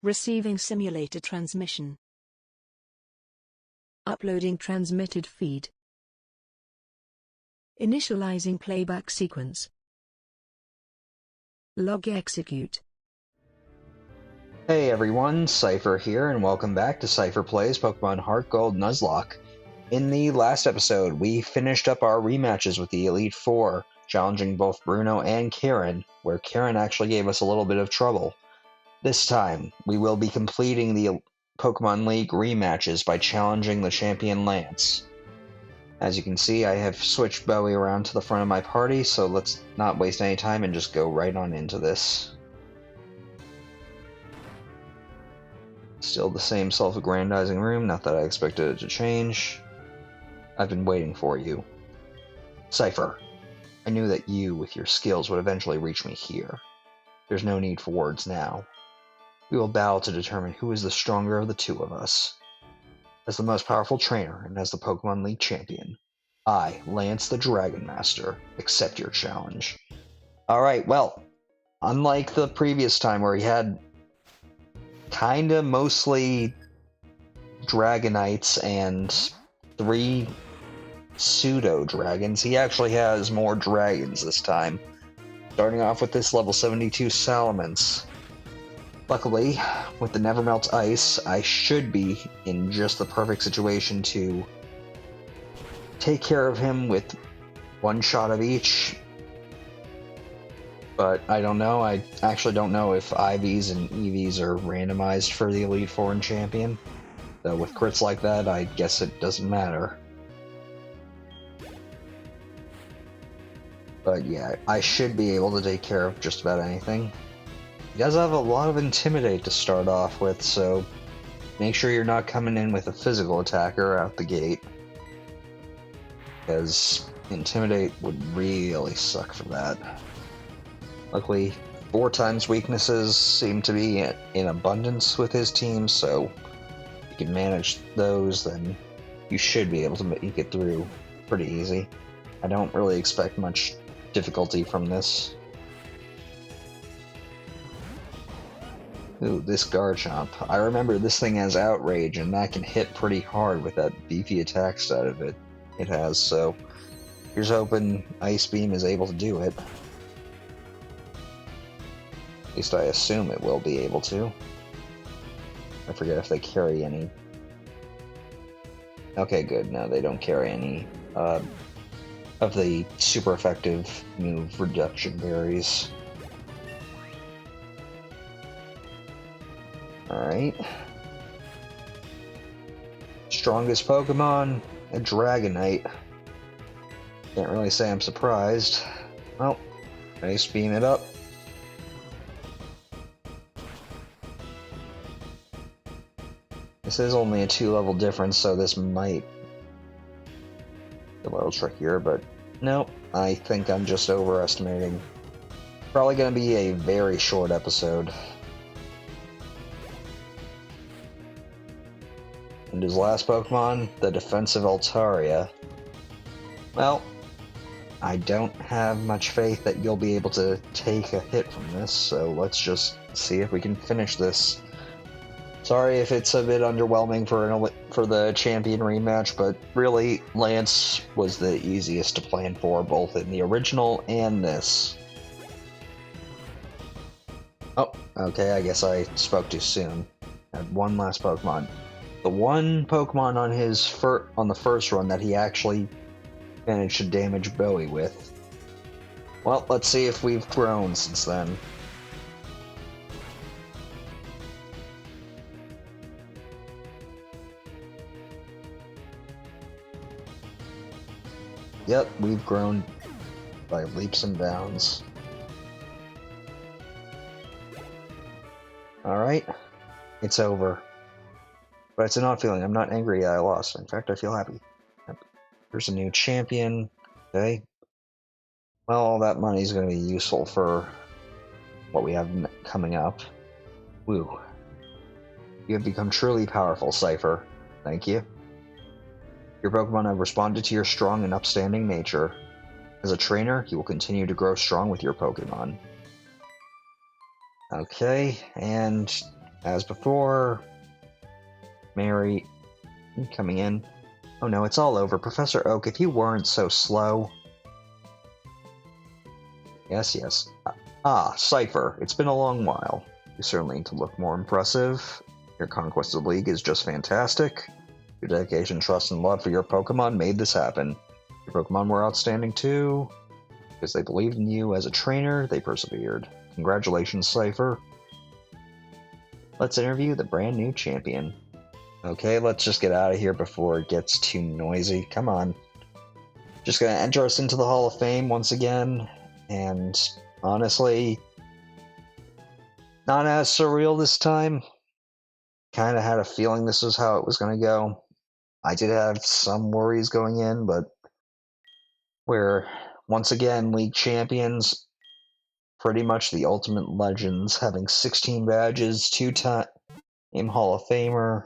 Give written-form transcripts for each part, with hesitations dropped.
Receiving simulator transmission. Uploading transmitted feed. Initializing playback sequence. Log execute. Hey everyone, Seipher here, and welcome back to Seipher Plays Pokemon Heart Gold Nuzlocke. In the last episode, we finished up our rematches with the Elite Four, challenging both Bruno and Karen, where Karen actually gave us a little bit of trouble. This time, we will be completing the Pokémon League rematches by challenging the champion Lance. As you can see, I have switched Bowie around to the front of my party, so let's not waste any time and just go right on into this. Still the same self-aggrandizing room, not that I expected it to change. I've been waiting for you. Seipher, I knew that you, with your skills, would eventually reach me here. There's no need for words now. We will battle to determine who is the stronger of the two of us. As the most powerful trainer, and as the Pokemon League champion, I, Lance the Dragon Master, accept your challenge. Alright, well, unlike the previous time where he had kinda mostly Dragonites and 3 pseudo-dragons, he actually has more dragons this time. Starting off with this level 72 Salamence. Luckily, with the Nevermelt Ice, I should be in just the perfect situation to take care of him with one shot of each. But I don't know, I actually don't know if IVs and EVs are randomized for the Elite Four and Champion. Though with crits like that, I guess it doesn't matter. But yeah, I should be able to take care of just about anything. He does have a lot of Intimidate to start off with, so make sure you're not coming in with a physical attacker out the gate. Because Intimidate would really suck for that. Luckily, 4 times weaknesses seem to be in abundance with his team, so if you can manage those, then you should be able to make it through pretty easy. I don't really expect much difficulty from this. Ooh, this Garchomp. I remember this thing has Outrage, and that can hit pretty hard with that beefy attack stat of it has, so here's hoping Ice Beam is able to do it. At least I assume it will be able to. I forget if they carry any. Okay, good. No, they don't carry any of the super effective move reduction berries. Alright. Strongest Pokemon, a Dragonite. Can't really say I'm surprised. Well, Ice Beam it up. This is only a 2-level difference, so this might be a little trickier, but nope, I think I'm just overestimating. Probably going to be a very short episode. And his last Pokemon, the defensive Altaria. Well, I don't have much faith that you'll be able to take a hit from this, so let's just see if we can finish this. Sorry if it's a bit underwhelming for the champion rematch, but really, Lance was the easiest to plan for, both in the original and this. Oh, okay, I guess I spoke too soon. I had one last Pokemon. The one Pokemon on the first run that he actually managed to damage Bowie with. Well, let's see if we've grown since then. Yep, we've grown by leaps and bounds. Alright, it's over. But it's an odd feeling. I'm not angry I lost. In fact, I feel happy. There's a new champion. Okay. Well, all that money is going to be useful for what we have coming up. Woo. You have become truly powerful, Seipher. Thank you. Your Pokemon have responded to your strong and upstanding nature. As a trainer, you will continue to grow strong with your Pokemon. Okay, and as before. Mary, coming in. Oh no, it's all over. Professor Oak, if you weren't so slow. Yes, yes. Seipher, it's been a long while. You certainly need to look more impressive. Your conquest of the League is just fantastic. Your dedication, trust, and love for your Pokemon made this happen. Your Pokemon were outstanding too. Because they believed in you as a trainer, they persevered. Congratulations, Seipher. Let's interview the brand new champion. Okay, let's just get out of here before it gets too noisy. Come on. Just gonna enter us into the Hall of Fame once again. And honestly, not as surreal this time. Kind of had a feeling this was how it was gonna go. I did have some worries going in, but we're once again league champions. Pretty much the ultimate legends, having 16 badges, 2-time Hall of Famer.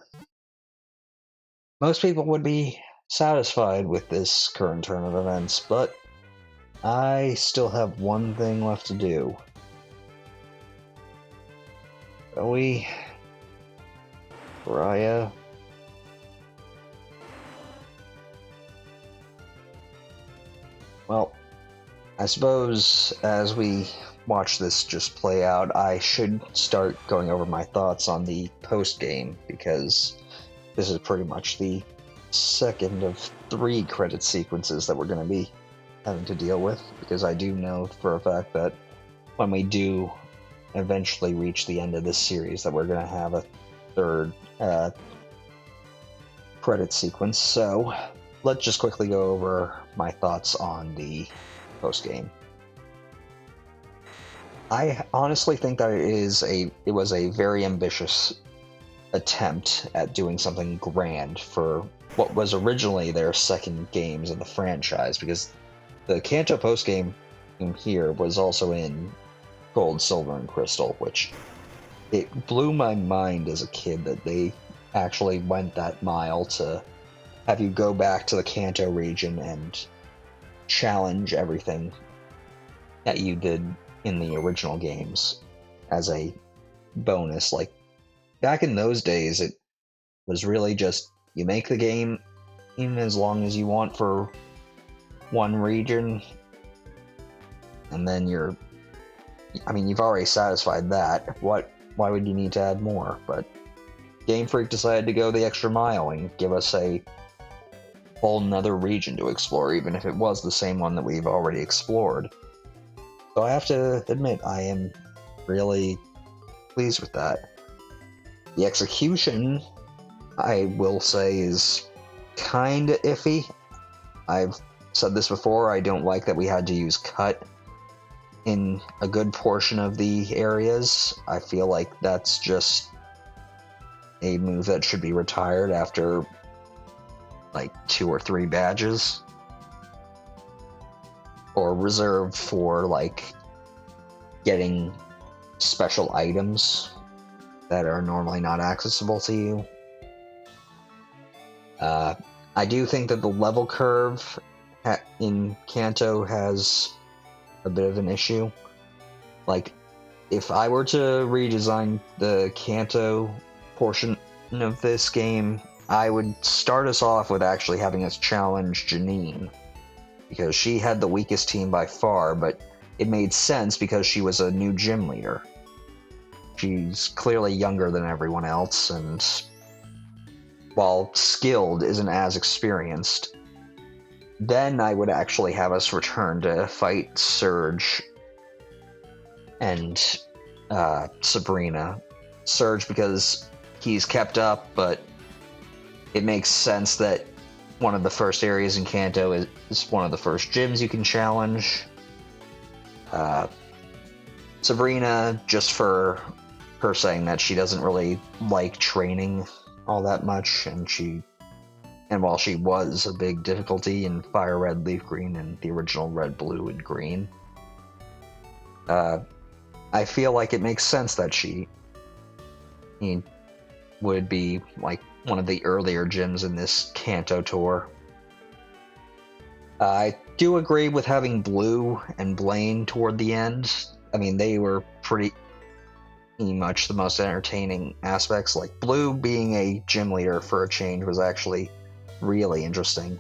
Most people would be satisfied with this current turn of events, but I still have one thing left to do. Shall we? Raya. Well, I suppose as we watch this just play out, I should start going over my thoughts on the post-game, because this is pretty much the second of 3 credit sequences that we're going to be having to deal with, because I do know for a fact that when we do eventually reach the end of this series that we're going to have a 3rd credit sequence. So let's just quickly go over my thoughts on the post-game. I honestly think that it was a very ambitious attempt at doing something grand for what was originally their second games in the franchise, because the Kanto postgame here was also in Gold, Silver, and Crystal, which it blew my mind as a kid that they actually went that mile to have you go back to the Kanto region and challenge everything that you did in the original games as a bonus. Like, back in those days, it was really just you make the game even as long as you want for one region, and then you've already satisfied that. Why would you need to add more? But Game Freak decided to go the extra mile and give us a whole nother region to explore, even if it was the same one that we've already explored. So I have to admit, I am really pleased with that. The execution, I will say, is kinda iffy. I've said this before, I don't like that we had to use cut in a good portion of the areas. I feel like that's just a move that should be retired after like 2 or 3 badges, or reserved for like getting special items that are normally not accessible to you. I do think that the level curve in Kanto has a bit of an issue. Like, if I were to redesign the Kanto portion of this game, I would start us off with actually having us challenge Janine, because she had the weakest team by far, but it made sense because she was a new gym leader. She's clearly younger than everyone else, and while skilled, isn't as experienced. Then I would actually have us return to fight Surge and Sabrina. Surge because he's kept up, but it makes sense that one of the first areas in Kanto is one of the first gyms you can challenge. Sabrina, just for her saying that she doesn't really like training all that much, and while she was a big difficulty in Fire Red, Leaf Green, and the original Red, Blue, and Green, I feel like it makes sense that she would be like one of the earlier gyms in this Kanto tour. I do agree with having Blue and Blaine toward the end. I mean, they were pretty... much the most entertaining aspects. Like Blue being a gym leader for a change was actually really interesting.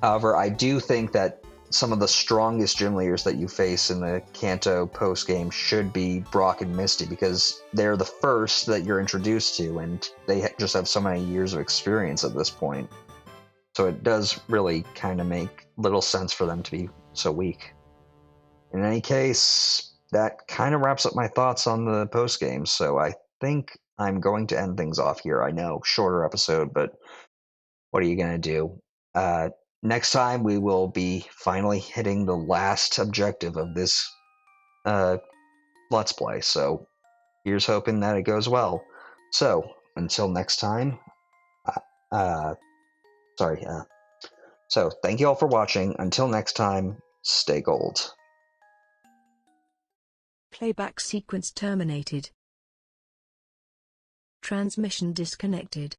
However, I do think that some of the strongest gym leaders that you face in the Kanto postgame should be Brock and Misty, because they're the first that you're introduced to, and they just have so many years of experience at this point. So it does really kind of make little sense for them to be so weak. In any case, that kind of wraps up my thoughts on the postgame, so I think I'm going to end things off here. I know, shorter episode, but what are you going to do? Next time, we will be finally hitting the last objective of this Let's Play, so here's hoping that it goes well. So, until next time, uh, sorry, so thank you all for watching. Until next time, stay gold. Playback sequence terminated. Transmission disconnected.